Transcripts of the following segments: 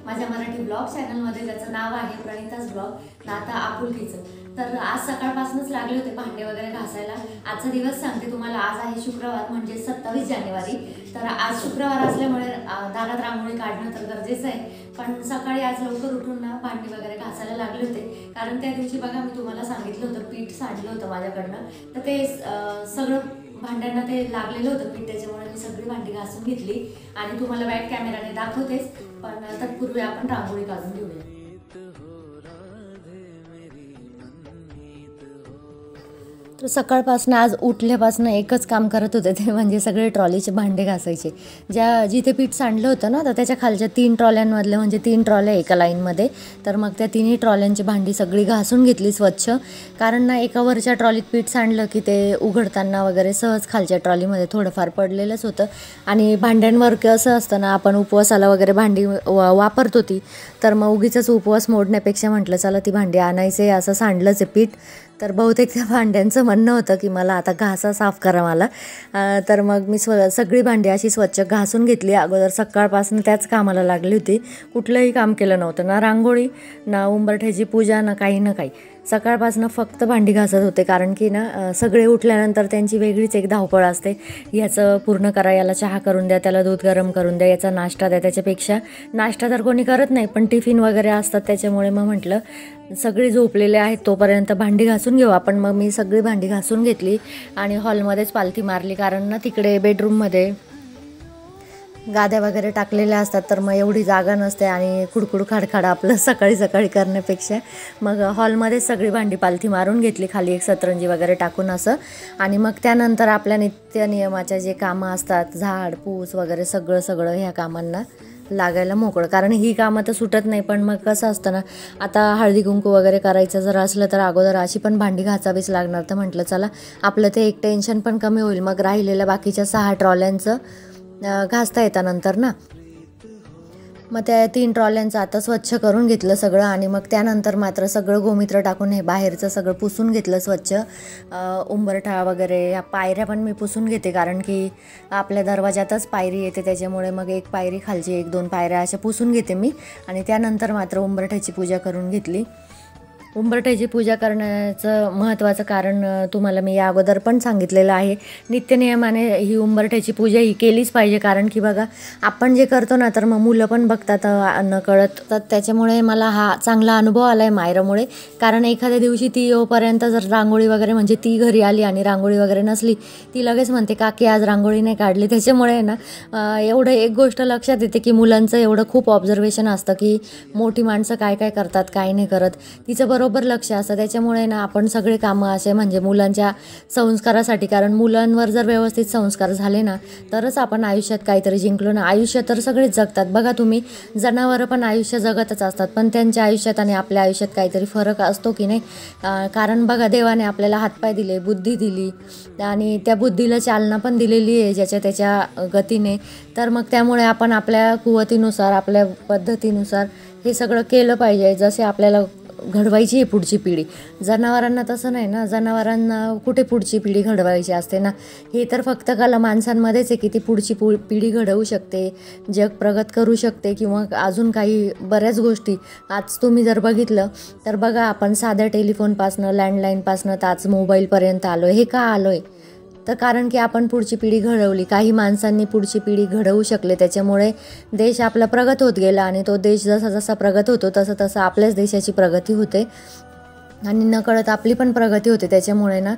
माझ्या मराठी ब्लॉग चॅनलमध्ये, ज्याचं नाव आहे प्रणिताज ब्लॉग नाता आपुलकीचं. तर आज सकाळपासूनच लागले होते भांडे वगैरे घासायला. आजचा दिवस सांगते तुम्हाला. आज आहे शुक्रवार, म्हणजे 27 जानेवारी. तर आज शुक्रवार असल्यामुळे दारात रांगोळी काढणं तर गरजेचं आहे. पण सकाळी आज लवकर उठून ना भांडी वगैरे घासायला लागले होते. कारण त्या दिवशी बघा मी तुम्हाला सांगितलं होतं पीठ सांडलं होतं माझ्याकडनं. तर ते सगळं भांड्यांना ते लागलेलं होतं पीठ, त्याच्यामुळे मी सगळी भांडी घासून घेतली आणि तुम्हाला बॅक कॅमेराने दाखवतेच. पण तत्पूर्वी आपण रांगोळी काढून घेऊया. तर सकाळपासून आज उठल्यापासून एकच काम करत होते, ते म्हणजे सगळे ट्रॉलीचे भांडे घासायचे. जिथे पीठ सांडलं होतं ना, तर त्याच्या खालच्या 3 ट्रॉल्यांमधले, म्हणजे 3 ट्रॉल्या एका लाईनमध्ये. तर मग त्या 3ही ट्रॉल्यांची भांडी सगळी घासून घेतली स्वच्छ. कारण ना एका वरच्या ट्रॉलीत पीठ सांडलं की ते उघडताना वगैरे सहज खालच्या ट्रॉलीमध्ये थोडंफार पडलेलंच होतं. आणि भांड्यांवर कसं असतं ना, आपण उपवासाला वगैरे भांडी वापरतो ती, तर मग उगीचंच उपवास मोडण्यापेक्षा म्हटलं चला ती भांडी आणायचे, असं सांडलंच आहे पीठ. तर बहुतेक त्या भांड्यांचं म्हणणं होतं की मला आता घासा साफ करा मला. तर मग मी सगळी भांडी अशी स्वच्छ घासून घेतली. अगोदर सकाळपासून त्याच कामाला लागली होती. कुठलंही काम केलं नव्हतं, ना रांगोळी, ना उंबरठ्याची पूजा, ना काही ना काही. सकाळपासून फक्त भांडी घासत होते. कारण की ना सगळे उठल्यानंतर त्यांची वेगळीच एक धावपळ असते. याचं पूर्ण करा, याला चहा करून द्या, त्याला दूध गरम करून द्या, याचा नाश्ता द्या. त्याच्यापेक्षा नाश्ता तर कोणी करत नाही, पण टिफिन वगैरे असतात. त्याच्यामुळे मग म्हटलं सगळे झोपलेले आहेत तोपर्यंत भांडी घासून घेऊ आपण. मग मी सगळी भांडी घासून घेतली आणि हॉलमध्येच पालथी मारली. कारण ना तिकडे बेडरूममध्ये गाद्या वगैरे टाकलेल्या असतात, तर मग एवढी जागा नसते आणि खुडखुड खाडखाड आपलं सकाळी सकाळी करण्यापेक्षा मग हॉलमध्येच सगळी भांडी पालथी मारून घेतली, खाली एक सतरंजी वगैरे टाकून असं. आणि मग त्यानंतर आपल्या नित्य नियमाच्या जे कामं असतात, झाड पूस वगैरे सगळं ह्या कामांना लागायला मोकळं. कारण ही कामं तर सुटत नाही, पण मग कसं असतं ना, आता हळदी कुंकू वगैरे करायचं जर असलं तर अगोदर अशी पण भांडी घासावीच लागणार. तर म्हटलं चला आपलं ते एक टेन्शन पण कमी होईल. मग राहिलेल्या बाकीच्या 6 ट्रॉल्यांचं घासता येतं नंतर ना. मग त्या 3 ट्रॉल्यांचं आता स्वच्छ करून घेतलं सगळं. आणि मग त्यानंतर मात्र सगळं गोमित्र टाकून हे बाहेरचं सगळं पुसून घेतलं स्वच्छ. उंबरठा वगैरे या पायऱ्या पण मी पुसून घेते, कारण की आपल्या दरवाजातच पायरी येते, त्याच्यामुळे मग एक पायरी खालची 1-2 पायऱ्या अशा पुसून घेते मी. आणि त्यानंतर मात्र उंबरठ्याची पूजा करून घेतली. उंबरठ्याची पूजा करण्याचं महत्त्वाचं कारण तुम्हाला मी या अगोदर पण सांगितलेलं आहे. नित्यनियमाने ही उंबरठ्याची पूजा ही केलीच पाहिजे. कारण की बघा आपण जे करतो ना, तर मग मुलं पण बघतात नकळत. तर त्याच्यामुळे मला हा चांगला अनुभव आला आहे मायरामुळे. कारण एखाद्या दिवशी ती येऊपर्यंत जर रांगोळी वगैरे, म्हणजे ती घरी आली आणि रांगोळी वगैरे नसली, ती लगेच म्हणते काकी आज रांगोळी नाही काढली. त्याच्यामुळे ना एवढं एक गोष्ट लक्षात येते की मुलांचं एवढं खूप ऑब्झर्वेशन असतं की मोठी माणसं काय काय करतात, काय नाही करत. तिचं बरोबर लक्ष असतं. त्याच्यामुळे ना आपण सगळे कामं असे म्हणजे मुलांच्या संस्कारासाठी, कारण मुलांवर जर व्यवस्थित संस्कार झाले ना, तरच आपण आयुष्यात काहीतरी जिंकलो ना. आयुष्य तर सगळेच जगतात बघा तुम्ही, जनावरं पण आयुष्य जगतच असतात, पण त्यांच्या आयुष्यात आणि आपल्या आयुष्यात काहीतरी फरक असतो की नाही. कारण बघा देवाने आपल्याला हातपाय दिले, बुद्धी दिली आणि त्या बुद्धीला चालना पण दिलेली आहे ज्याच्या त्याच्या गतीने. तर मग त्यामुळे आपण आपल्या कुवतीनुसार, आपल्या पद्धतीनुसार हे सगळं केलं पाहिजे. जसे आपल्याला घडवायची आहे पुढची पिढी. जनावरांना तसं नाही ना, जनावरांना कुठे पुढची पिढी घडवायची असते ना. हे तर फक्त कला माणसांमध्येच आहे की ती पुढची पिढी घडवू शकते, जग प्रगत करू शकते, किंवा अजून काही बऱ्याच गोष्टी. आज तुम्ही जर बघितलं तर बघा, आपण साध्या टेलिफोनपासनं, लँडलाईनपासनं तर आज मोबाईलपर्यंत आलो आहे. हे का आलो आहे? तर कारण की आपण पुढची पिढी घडवली, काही माणसांनी पुढची पिढी घडवू शकले. त्याच्यामुळे देश आपला प्रगत होत गेला आणि तो देश जसा जसा प्रगत होतो तसं तसं आपल्याच देशाची प्रगती होते आणि नकळत आपली पण प्रगती होते. त्याच्यामुळे ना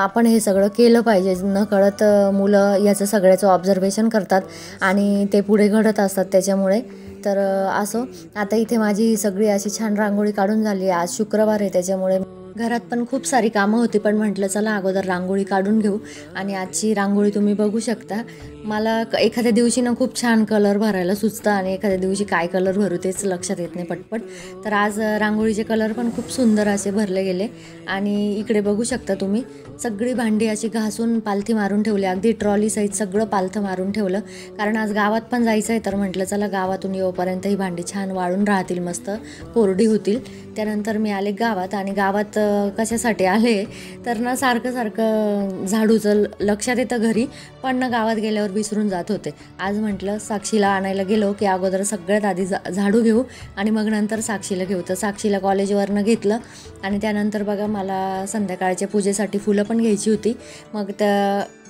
आपण हे सगळं केलं पाहिजे. नकळत मुलं याचं सगळ्याचं ऑब्झर्वेशन करतात आणि ते पुढे घडत असतात. त्याच्यामुळे तर असो, आता इथे माझी सगळी अशी छान रांगोळी काढून झाली. आज शुक्रवार आहे, त्याच्यामुळे घरात पण खूप सारी कामं होती, पण म्हटलं चला अगोदर रांगोळी काढून घेऊ. आणि आजची रांगोळी तुम्ही बघू शकता. मला एखाद्या दिवशी ना खूप छान कलर भरायला सुचतं आणि एखाद्या दिवशी काय कलर भरू तेच लक्षात येत नाही पटपट. तर आज रांगोळीचे कलर पण खूप सुंदर असे भरले गेले. आणि इकडे बघू शकता तुम्ही, सगळी भांडी अशी घासून पालथी मारून ठेवली, अगदी ट्रॉली सहित सगळं पालथं मारून ठेवलं. कारण आज गावात पण जायचं आहे, तर म्हटलं चला गावातून येऊपर्यंत ही भांडी छान वाळून राहतील, मस्त कोरडी होतील. त्यानंतर मी आले गावात. आणि गावात कशासाठी आले तर ना, सारखं झाडूचं लक्षात येतं घरी, पण ना गावात गेल्यावर विसरून जात होते. आज म्हटलं साक्षीला आणायला गेलो की अगोदर सगळ्यात आधी झाडू घेऊ आणि मग नंतर साक्षीला घेऊ. तर साक्षीला कॉलेजवरनं घेतलं आणि त्यानंतर बघा मला संध्याकाळच्या पूजेसाठी फुलं पण घ्यायची होती. मग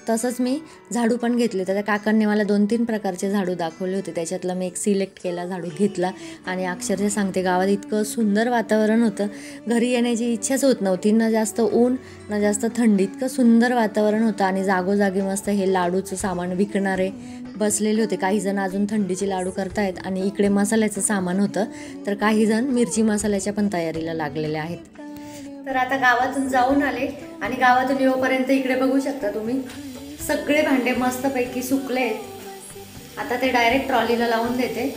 तसंच मी झाडू पण घेतले. तर त्या काकांनी मला 2-3 प्रकारचे झाडू दाखवले होते. त्याच्यातलं मी एक सिलेक्ट केला, झाडू घेतला आणि अक्षरशः सांगते गावात इतकं सुंदर वातावरण होतं, घरी येण्याची इच्छाच होत नव्हती. न जास्त ऊन न जास्त थंडी, इतकं सुंदर वातावरण होतं. आणि जागोजागी मस्त हे लाडूचं सामान विकणारे बसलेले होते. काही जण अजून थंडीचे लाडू करतायत आणि इकडे मसाल्याचं सामान होतं. तर काही जण मिरची मसाल्याच्या पण तयारीला लागलेले आहेत. तर आता गावातून जाऊन आले आणि गावातून येऊपर्यंत इकडे बघू शकता तुम्ही सगळे भांडे मस्तपैकी सुकले. आता ते डायरेक्ट ट्रॉलीला लावून देते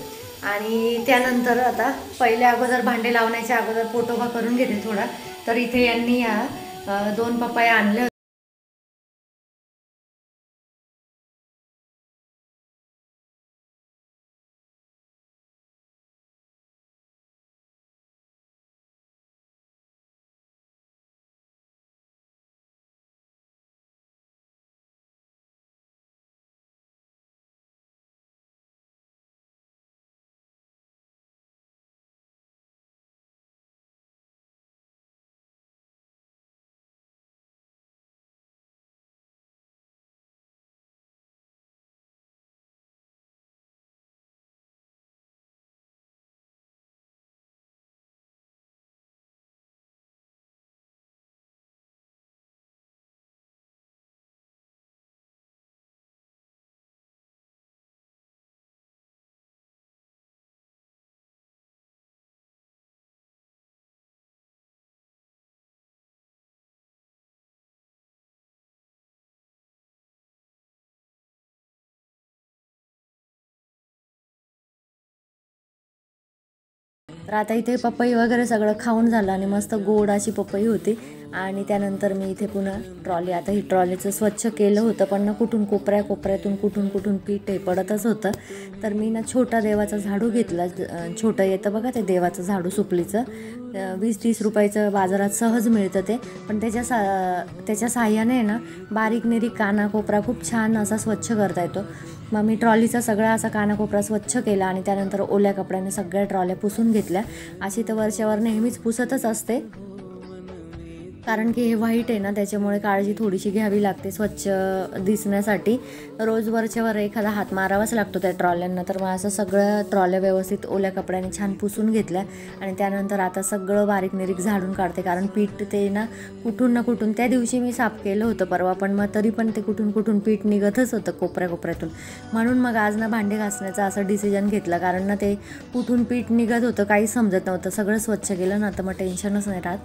आणि त्यानंतर आता पहिले अगोदर भांडे लावण्याच्या अगोदर पोटोबा करून घेते थोडा. तर इथे यांनी 2 पपया आणले. तर आता इथे पपई वगैरे सगळं खाऊन झालं आणि मस्त गोड अशी पपई होती. आणि त्यानंतर मी इथे पुन्हा ट्रॉली, आता ही ट्रॉलीचं स्वच्छ केलं होतं पण ना कुठून कोपऱ्यातून कुठून पीठ हे पडतच होतं. तर मी ना छोटा देवाचा झाडू घेतला. छोटं येतं बघा ते देवाचं झाडू सुपलीचं, 20-30 रुपयाचं बाजारात सहज मिळतं ते. पण त्याच्या साह्याने ना बारीक निरीक कानाकोपरा खूप छान असा स्वच्छ करता येतो. मग मी ट्रॉलीचा सगळा असा कानाकोपरा स्वच्छ केला आणि त्यानंतर ओल्या कपड्याने सगळ्या ट्रॉल्या पुसून घेतल्या. अशी तर वरच्यावर नेहमीच पुसतच असते, कारण की हे व्हाईट आहे ना त्याच्यामुळे काळजी थोडीशी घ्यावी लागते स्वच्छ दिसण्यासाठी. रोज वरच्यावर एखादा हात मारावाच लागतो त्या ट्रॉल्यांना. तर मग असं सगळं ट्रॉल्या व्यवस्थित ओल्या कपड्याने छान पुसून घेतल्या आणि त्यानंतर आता सगळं बारीक निरीक झाडून काढते. कारण पीठ ते ना कुठून त्या दिवशी मी साफ केलं होतं परवा, पण मग तरी पण ते कुठून पीठ निघतच होतं कोपऱ्यातून. म्हणून मग आज ना भांडे घासण्याचं असं डिसिजन घेतलं, कारण ना ते कुठून पीठ निघत होतं काही समजत नव्हतं. सगळं स्वच्छ केलं ना तर मग टेन्शनच नाही राहत.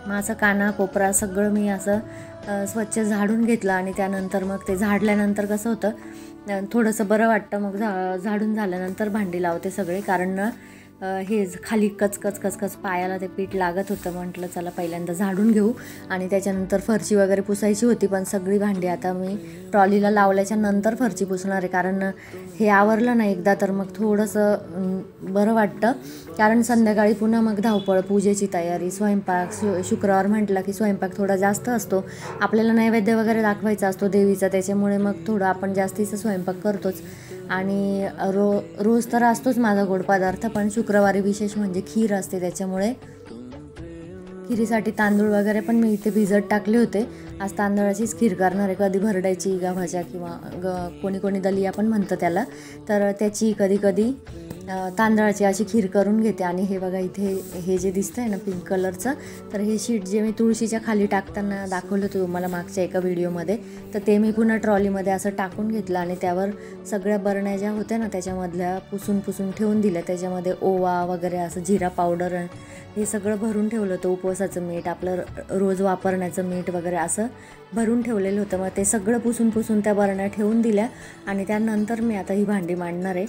मग असं काना कोपरा सगळं मी असं स्वच्छ झाडून घेतलं आणि त्यानंतर मग ते झाडल्यानंतर कसं होतं थोडंसं बरं वाटतं. मग झाडून झाल्यानंतर भांडी लावते सगळे, कारण हे खाली कच पायाला ते पीठ लागत होतं. म्हटलं चला पहिल्यांदा झाडून घेऊ आणि त्याच्यानंतर फरशी वगैरे पुसायची होती. पण सगळी भांडी आता मी ट्रॉलीला लावल्याच्या नंतर फरशी पुसणार आहे, कारण हे आवरलं ना एकदा तर मग थोडंसं बरं वाटतं. कारण संध्याकाळी पुन्हा मग धावपळ, पूजेची तयारी, स्वयंपाक. शुक्रवार म्हटलं की स्वयंपाक थोडा जास्त असतो, आपल्याला नैवेद्य वगैरे दाखवायचा असतो देवीचा, त्याच्यामुळे मग थोडं आपण जास्तीचा स्वयंपाक करतोच. आणि रोज तर असतोच माझा गोड पदार्थ, पण शुक्रवारी विशेष म्हणजे खीर असते, त्याच्यामुळे खिरीसाठी तांदूळ वगैरे पण मी इथे भिजत टाकले होते. आज तांदळाचीच खीर करणार आहे, कधी भरडायची गव्हाच्या किंवा कोणी दलिया पण म्हणतं त्याला, तर त्याची कधी तांदळाची अशी खीर करून घेते. आणि हे बघा इथे हे जे दिसतंय ना पिंक कलरचं, तर हे शीट जे मी तुळशीच्या खाली टाकताना दाखवलं होतं तुम्हाला मागच्या एका व्हिडिओमध्ये, तर ते मी पुन्हा ट्रॉलीमध्ये असं टाकून घेतलं आणि त्यावर सगळ्या बरण्या ज्या होत्या ना त्याच्यामधल्या पुसून ठेवून दिल्या. त्याच्यामध्ये ओवा वगैरे असं जिरा पावडर हे सगळं भरून ठेवलं होतं. उपवासाचं मीठ, आपलं रोज वापरण्याचं मीठ वगैरे असं भरून ठेवलेलं होतं. मग ते सगळं पुसून त्या बरण्या ठेवून दिल्या आणि त्यानंतर मी आता ही भांडी मांडणार आहे.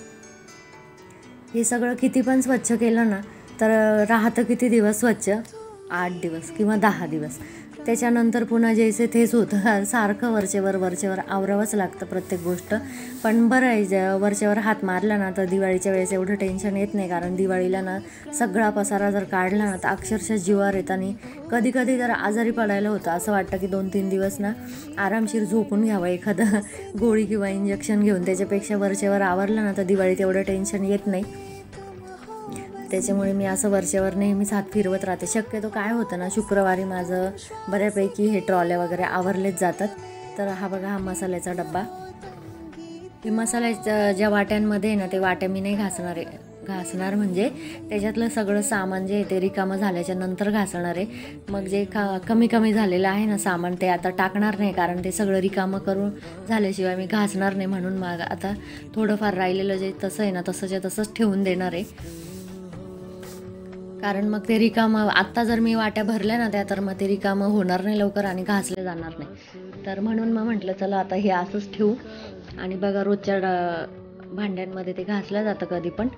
हे सगळं किती पण स्वच्छ केलं ना तर राहतं किती दिवस स्वच्छ, 8 दिवस किंवा 10 दिवस. त्याच्यानंतर पुन्हा जैसे तेच होतं, सारखं वरचेवर आवरावंच लागतं प्रत्येक गोष्ट. पण बरं आहे, वरचेवर हात मारला ना तर दिवाळीच्या वेळेस एवढं टेन्शन येत नाही. कारण दिवाळीला ना सगळा पसारा जर काढला ना तर अक्षरशः जीवावर येत. आणि कधी कधी जर आजारी पडायला होतं, असं वाटतं की 2-3 दिवस ना आरामशीर झोपून घ्यावं एखादं गोळी किंवा इंजेक्शन घेऊन. त्याच्यापेक्षा वरचेवर आवरलं ना तर दिवाळीत एवढं टेन्शन येत नाही. त्याच्यामुळे मी असं वरच्यावर नेहमीच हात फिरवत राहते. शक्यतो काय होतं ना, शुक्रवारी माझं बऱ्यापैकी हे ट्रॉल्या वगैरे आवरलेच जातात. तर हा बघा, हा मसाल्याचा डब्बा. हे मसाल्याच्या ज्या वाट्यांमध्ये ना, ते वाट्या मी नाही घासणार म्हणजे त्याच्यातलं सगळं सामान जे आहे ते रिकामं झाल्याच्या नंतर घासणार आहे. मग जे कमी झालेलं आहे ना सामान, ते आता टाकणार नाही. कारण ते सगळं रिकामं करून झाल्याशिवाय मी घासणार नाही. म्हणून मग आता थोडंफार राहिलेलं जे तसं आहे ना, तसंच ठेवून देणार आहे. कारण मग ते रिकामं आत्ता जर मी वाट्या भरल्या ना त्या, तर मग ते रिकामं होणार नाही लवकर आणि घासले जाणार नाही. तर म्हणून मग म्हटलं चला आता हे असंच ठेवू. आणि बघा, रोजच्या भांड्यांमध्ये ते घासलं जातं कधी पण.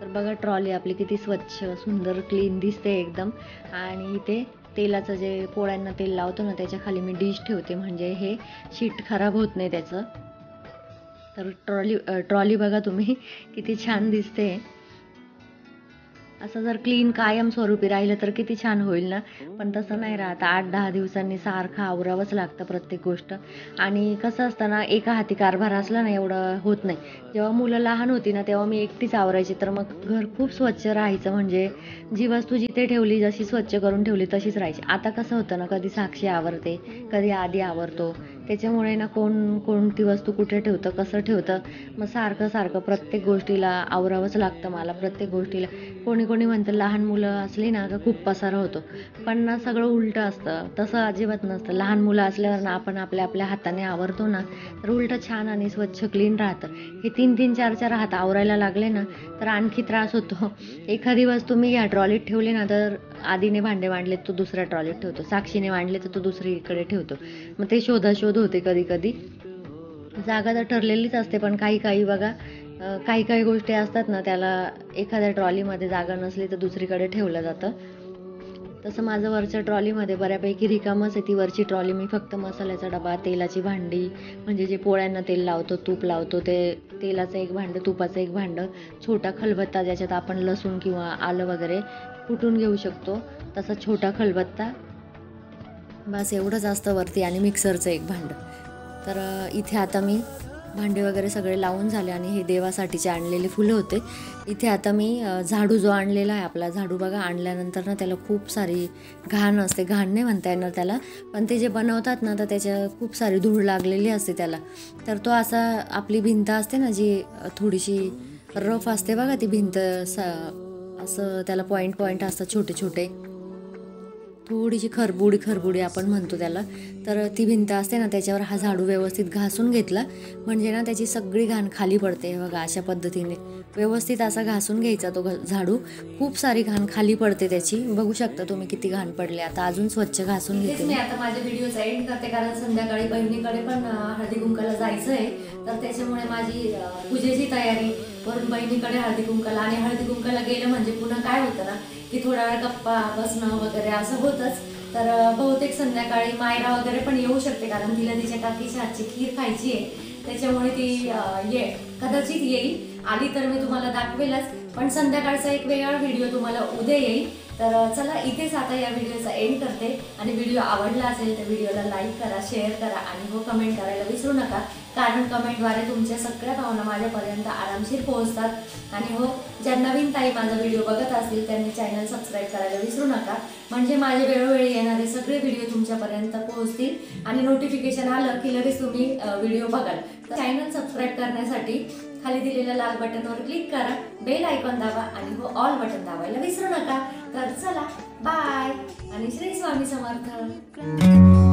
तर बघा, ट्रॉली आपली किती स्वच्छ सुंदर क्लीन दिसते एकदम. आणि इथे तेलाचं जे पोळ्यांना तेल लावतो ना त्याच्या खाली मी डिश ठेवते, म्हणजे हे शीट खराब होत नाही त्याचं. तर ट्रॉली बघा तुम्ही किती छान दिसते. असं जर क्लीन कायमस्वरूपी राहिलं तर किती छान होईल ना. पण तसं नाही राहत, 8-10 दिवसांनी सारखं आवरावंच लागतं प्रत्येक गोष्ट. आणि कसं असतं ना, एका हाती कारभार असला ना एवढं होत नाही. जेव्हा मुलं लहान होती ना तेव्हा मी एकटीच आवरायची, तर मग घर खूप स्वच्छ राहायचं. म्हणजे जी वस्तू जिथे ठेवली, जशी स्वच्छ करून ठेवली तशीच राहायची. आता कसं होतं ना, कधी साक्षी आवरते, कधी आधी आवरतो. त्याच्यामुळे ना कोणती वस्तू कुठे ठेवतं, कसं ठेवतं, मग सारखं प्रत्येक गोष्टीला आवरावंच लागतं मला. प्रत्येक गोष्टीला कोणी म्हणतं लहान मुलं असली ना का खूप पसारा होतो, पण ना सगळं उलटं असतं. तसं अजिबात नसतं. लहान मुलं असल्यावर ना आपण आपल्या हाताने आवरतो ना, तर उलटं छान आणि स्वच्छ क्लीन राहतं. हे 3-3, 4-4 हात आवरायला लागले ना तर आणखी त्रास होतो. एखादी वस्तू मी ह्या ट्रॉलीत ठेवली ना, तर आधीने भांडे मांडलेत तो दुसऱ्या ट्रॉलीत ठेवतो, साक्षीने मांडले तर तो दुसरीकडे ठेवतो. मग ते शोधाशोध होते. कधी जागा तर ठरलेलीच असते, पण काही बघा, काही गोष्टी असतात ना, त्याला एखाद्या ट्रॉलीमध्ये जागा नसली तर दुसरीकडे ठेवलं जातं. तसं माझं वरच्या ट्रॉलीमध्ये बऱ्यापैकी रिकामच आहे. ती वरची ट्रॉली मी फक्त मसाल्याचा डबा, तेलाची भांडी, म्हणजे जे पोळ्यांना तेल लावतो, तूप लावतो, ते तेलाचं एक भांडं, तुपाचं एक भांडं, छोटा खलबत्ता ज्याच्यात आपण लसूण किंवा आलं वगैरे कुटून घेऊ शकतो, तसा छोटा खलबत्ता, बस एवढंच असतं वरती. आणि मिक्सरचं एक भांडं. तर इथे आता मी भांडे वगैरे सगळे लावून झाले. आणि हे देवासाठीचे आणलेले फुलं होते. इथे आता मी झाडू जो आणलेला आहे, आपला झाडू बघा, आणल्यानंतर ना त्याला खूप सारी घाण असते. घाण नाही म्हणता येणार त्याला, पण ते जे बनवतात ना तर त्याच्या खूप सारी धूळ लागलेली असते त्याला. तर तो असा, आपली भिंत असते ना जी थोडीशी रफ असते बघा, ती भिंत असं त्याला पॉईंट असतात छोटे, थोडीशी खरबुडी आपण म्हणतो त्याला. तर ती भिंत असते ना, त्याच्यावर हा झाडू व्यवस्थित घासून घेतला, म्हणजे ना त्याची सगळी घाण खाली पडते. बघा, अशा पद्धतीने व्यवस्थित असा घासून घ्यायचा तो झाडू. खूप सारी घाण खाली पडते त्याची. बघू शकता तुम्ही किती घाण पडले. आता अजून स्वच्छ घासून घेते मी. आता माझ्या व्हिडिओचा एंड करते, कारण संध्याकाळी बहिणीकडे पण हळदी कुंकाला जायचं आहे. तर त्याच्यामुळे माझी पूजेची तयारी, वरून बहिणीकडे हळदी कुंकाला. आणि हळदी कुंकाला गेलं म्हणजे पुन्हा काय होतं ना, की थोडा वेळ गप्पा बसणं वगैरे असं होतंच. तर बहुतेक संध्याकाळी मायरा वगैरे पण येऊ शकते, कारण तिला तिच्या काकीच्या हातची खीर खायची आहे. त्याच्यामुळे ती कदाचित येईल. आली तर मी तुम्हाला दाखवेलच, पण संध्याकाळचा एक वेगळा व्हिडिओ तुम्हाला उद्या येईल. तर चला, इथेच आता या व्हिडिओचा एंड करते. आणि व्हिडिओ आवडला असेल तर व्हिडिओला लाईक करा, शेअर करा आणि हो कमेंट करायला विसरू नका, कारण कमेंटद्वारे तुमच्या सगळ्या भावना माझ्यापर्यंत आरामशीर पोहोचतात. आणि हो, ज्या नवीन ताई माझा व्हिडिओ बघत असतील त्यांनी चॅनल सबस्क्राईब करायला विसरू नका, म्हणजे माझे वेळोवेळी येणारे सगळे व्हिडिओ तुमच्यापर्यंत पोहोचतील. आणि नोटिफिकेशन आलं की लगेच तुम्ही व्हिडिओ बघाल. तर चॅनल सबस्क्राईब करण्यासाठी खाली दिलेल्या लाल बटनवर क्लिक करा, बेल आयकॉन दाबा आणि हो ऑल बटन दाबायला विसरू नका. तर चला, बाय आणि श्री स्वामी समर्थ.